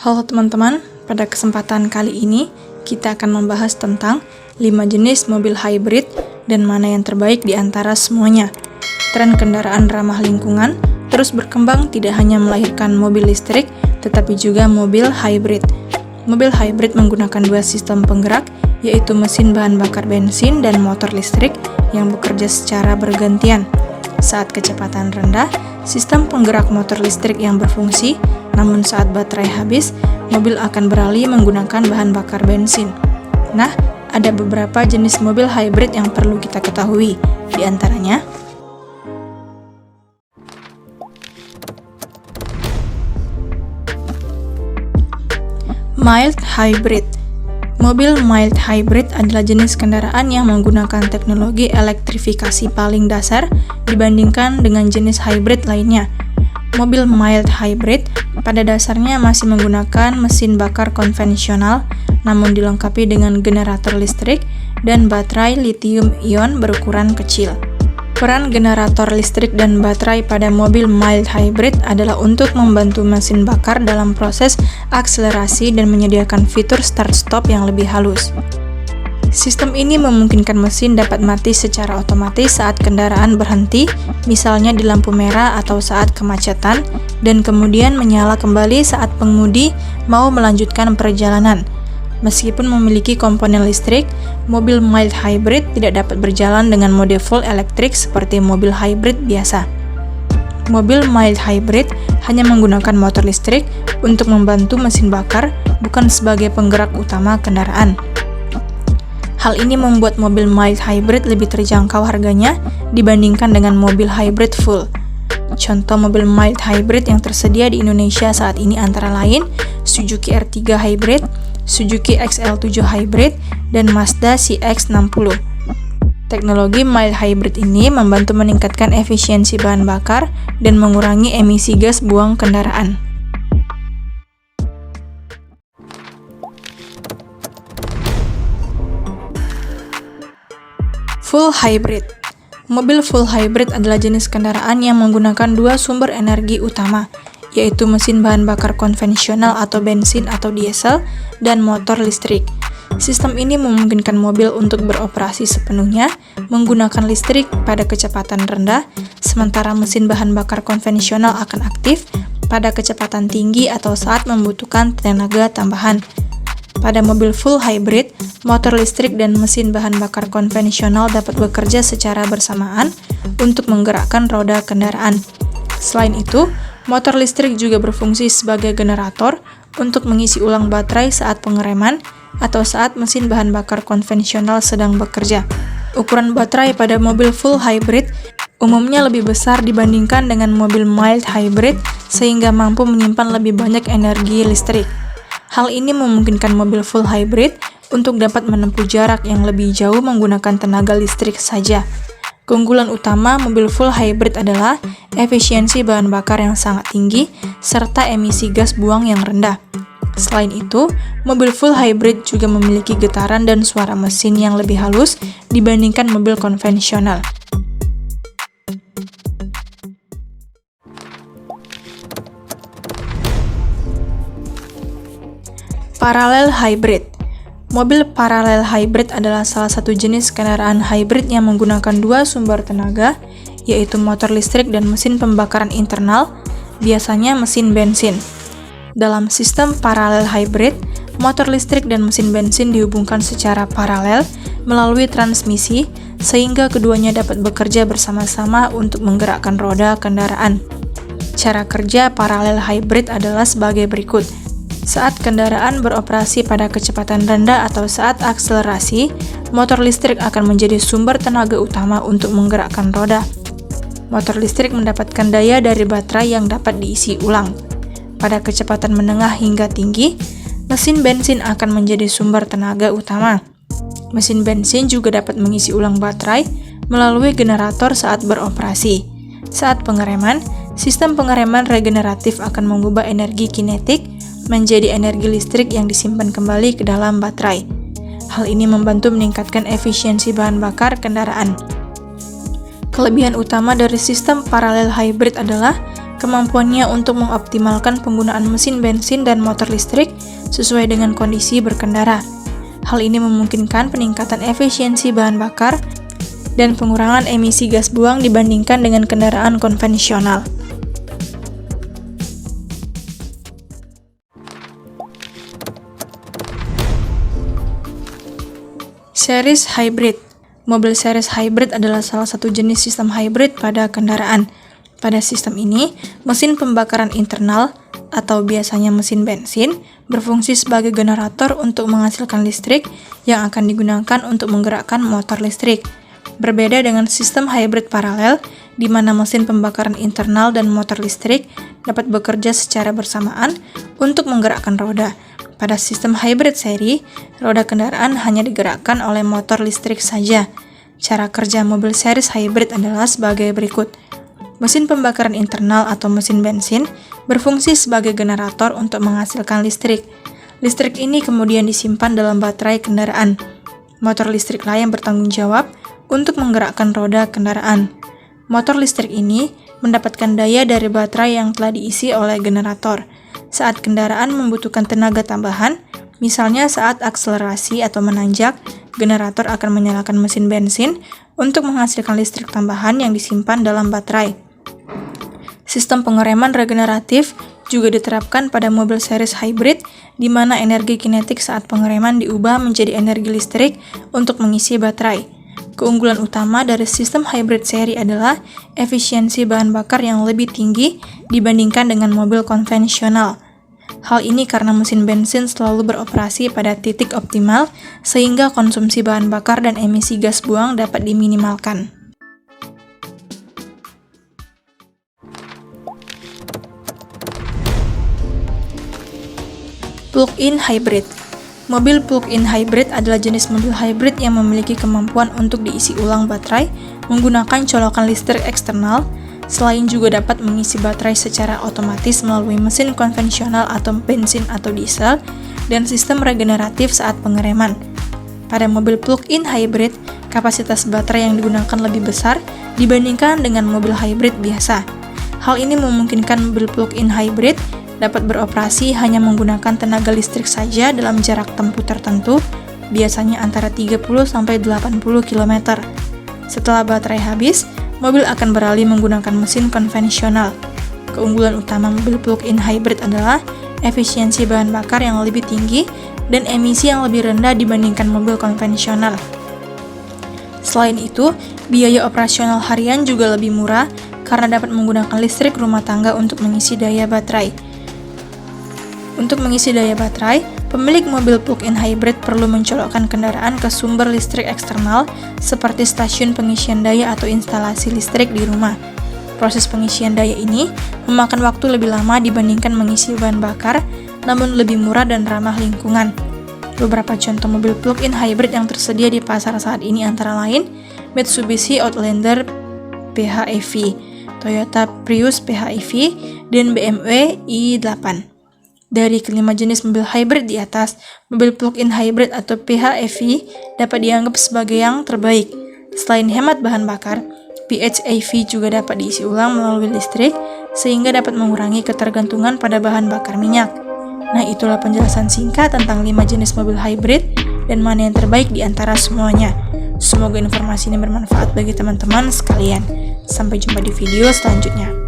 Halo teman-teman, pada kesempatan kali ini kita akan membahas tentang 5 jenis mobil hybrid dan mana yang terbaik di antara semuanya. Tren kendaraan ramah lingkungan terus berkembang, tidak hanya melahirkan mobil listrik, tetapi juga mobil hybrid. Mobil hybrid menggunakan dua sistem penggerak, yaitu mesin bahan bakar bensin dan motor listrik yang bekerja secara bergantian. Saat kecepatan rendah, sistem penggerak motor listrik yang berfungsi, namun saat baterai habis, mobil akan beralih menggunakan bahan bakar bensin. Nah, ada beberapa jenis mobil hybrid yang perlu kita ketahui, di antaranya mild hybrid. Mobil mild hybrid adalah jenis kendaraan yang menggunakan teknologi elektrifikasi paling dasar dibandingkan dengan jenis hybrid lainnya. Mobil mild hybrid pada dasarnya masih menggunakan mesin bakar konvensional, namun dilengkapi dengan generator listrik dan baterai lithium-ion berukuran kecil. Peran generator listrik dan baterai pada mobil mild hybrid adalah untuk membantu mesin bakar dalam proses akselerasi dan menyediakan fitur start-stop yang lebih halus. Sistem ini memungkinkan mesin dapat mati secara otomatis saat kendaraan berhenti, misalnya di lampu merah atau saat kemacetan, dan kemudian menyala kembali saat pengemudi mau melanjutkan perjalanan. Meskipun memiliki komponen listrik, mobil mild hybrid tidak dapat berjalan dengan mode full elektrik seperti mobil hybrid biasa. Mobil mild hybrid hanya menggunakan motor listrik untuk membantu mesin bakar, bukan sebagai penggerak utama kendaraan. Hal ini membuat mobil mild hybrid lebih terjangkau harganya dibandingkan dengan mobil hybrid full. Contoh mobil mild hybrid yang tersedia di Indonesia saat ini antara lain Suzuki R3 Hybrid, Suzuki XL7 Hybrid, dan Mazda CX-60. Teknologi mild hybrid ini membantu meningkatkan efisiensi bahan bakar dan mengurangi emisi gas buang kendaraan. Full hybrid. Mobil full hybrid adalah jenis kendaraan yang menggunakan dua sumber energi utama, yaitu mesin bahan bakar konvensional atau bensin atau diesel, dan motor listrik. Sistem ini memungkinkan mobil untuk beroperasi sepenuhnya menggunakan listrik pada kecepatan rendah, sementara mesin bahan bakar konvensional akan aktif pada kecepatan tinggi atau saat membutuhkan tenaga tambahan. Pada mobil full hybrid, motor listrik dan mesin bahan bakar konvensional dapat bekerja secara bersamaan untuk menggerakkan roda kendaraan. Selain itu, motor listrik juga berfungsi sebagai generator untuk mengisi ulang baterai saat pengereman atau saat mesin bahan bakar konvensional sedang bekerja. Ukuran baterai pada mobil full hybrid umumnya lebih besar dibandingkan dengan mobil mild hybrid, sehingga mampu menyimpan lebih banyak energi listrik. Hal ini memungkinkan mobil full hybrid untuk dapat menempuh jarak yang lebih jauh menggunakan tenaga listrik saja. Keunggulan utama mobil full hybrid adalah efisiensi bahan bakar yang sangat tinggi serta emisi gas buang yang rendah. Selain itu, mobil full hybrid juga memiliki getaran dan suara mesin yang lebih halus dibandingkan mobil konvensional. Parallel hybrid. Mobil parallel hybrid adalah salah satu jenis kendaraan hybrid yang menggunakan dua sumber tenaga, yaitu motor listrik dan mesin pembakaran internal, biasanya mesin bensin. Dalam sistem parallel hybrid, motor listrik dan mesin bensin dihubungkan secara paralel melalui transmisi, sehingga keduanya dapat bekerja bersama-sama untuk menggerakkan roda kendaraan. Cara kerja parallel hybrid adalah sebagai berikut. Saat kendaraan beroperasi pada kecepatan rendah atau saat akselerasi, motor listrik akan menjadi sumber tenaga utama untuk menggerakkan roda. Motor listrik mendapatkan daya dari baterai yang dapat diisi ulang. Pada kecepatan menengah hingga tinggi, mesin bensin akan menjadi sumber tenaga utama. Mesin bensin juga dapat mengisi ulang baterai melalui generator saat beroperasi. Saat pengereman, sistem pengereman regeneratif akan mengubah energi kinetik menjadi energi listrik yang disimpan kembali ke dalam baterai. Hal ini membantu meningkatkan efisiensi bahan bakar kendaraan. Kelebihan utama dari sistem parallel hybrid adalah Kemampuannya untuk mengoptimalkan penggunaan mesin bensin dan motor listrik sesuai dengan kondisi berkendara. Hal ini memungkinkan peningkatan efisiensi bahan bakar dan pengurangan emisi gas buang dibandingkan dengan kendaraan konvensional. Series hybrid. Mobil series hybrid adalah salah satu jenis sistem hybrid pada kendaraan. Pada sistem ini, mesin pembakaran internal atau biasanya mesin bensin berfungsi sebagai generator untuk menghasilkan listrik yang akan digunakan untuk menggerakkan motor listrik. Berbeda dengan sistem hybrid paralel, di mana mesin pembakaran internal dan motor listrik dapat bekerja secara bersamaan untuk menggerakkan roda. Pada sistem hybrid seri, roda kendaraan hanya digerakkan oleh motor listrik saja. Cara kerja mobil series hybrid adalah sebagai berikut. Mesin pembakaran internal atau mesin bensin berfungsi sebagai generator untuk menghasilkan listrik. Listrik ini kemudian disimpan dalam baterai kendaraan. Motor listriklah yang bertanggung jawab untuk menggerakkan roda kendaraan. Motor listrik ini mendapatkan daya dari baterai yang telah diisi oleh generator. Saat kendaraan membutuhkan tenaga tambahan, misalnya saat akselerasi atau menanjak, generator akan menyalakan mesin bensin untuk menghasilkan listrik tambahan yang disimpan dalam baterai. Sistem pengereman regeneratif juga diterapkan pada mobil series hybrid, di mana energi kinetik saat pengereman diubah menjadi energi listrik untuk mengisi baterai. Keunggulan utama dari sistem hybrid seri adalah efisiensi bahan bakar yang lebih tinggi dibandingkan dengan mobil konvensional. Hal ini karena mesin bensin selalu beroperasi pada titik optimal, sehingga konsumsi bahan bakar dan emisi gas buang dapat diminimalkan. Plug-in hybrid. Mobil plug-in hybrid adalah jenis mobil hybrid yang memiliki kemampuan untuk diisi ulang baterai menggunakan colokan listrik eksternal, selain juga dapat mengisi baterai secara otomatis melalui mesin konvensional atau bensin atau diesel, dan sistem regeneratif saat pengereman. Pada mobil plug-in hybrid, kapasitas baterai yang digunakan lebih besar dibandingkan dengan mobil hybrid biasa. Hal ini memungkinkan mobil plug-in hybrid dapat beroperasi hanya menggunakan tenaga listrik saja dalam jarak tempuh tertentu, biasanya antara 30-80 km. Setelah baterai habis, mobil akan beralih menggunakan mesin konvensional. Keunggulan utama mobil plug-in hybrid adalah efisiensi bahan bakar yang lebih tinggi dan emisi yang lebih rendah dibandingkan mobil konvensional. Selain itu, biaya operasional harian juga lebih murah karena dapat menggunakan listrik rumah tangga untuk mengisi daya baterai. Untuk mengisi daya baterai, pemilik mobil plug-in hybrid perlu mencolokkan kendaraan ke sumber listrik eksternal seperti stasiun pengisian daya atau instalasi listrik di rumah. Proses pengisian daya ini memakan waktu lebih lama dibandingkan mengisi bahan bakar, namun lebih murah dan ramah lingkungan. Beberapa contoh mobil plug-in hybrid yang tersedia di pasar saat ini antara lain Mitsubishi Outlander PHEV, Toyota Prius PHEV, dan BMW i8. Dari kelima jenis mobil hybrid di atas, mobil plug-in hybrid atau PHEV dapat dianggap sebagai yang terbaik. Selain hemat bahan bakar, PHEV juga dapat diisi ulang melalui listrik, sehingga dapat mengurangi ketergantungan pada bahan bakar minyak. Nah, itulah penjelasan singkat tentang 5 jenis mobil hybrid dan mana yang terbaik di antara semuanya. Semoga informasi ini bermanfaat bagi teman-teman sekalian. Sampai jumpa di video selanjutnya.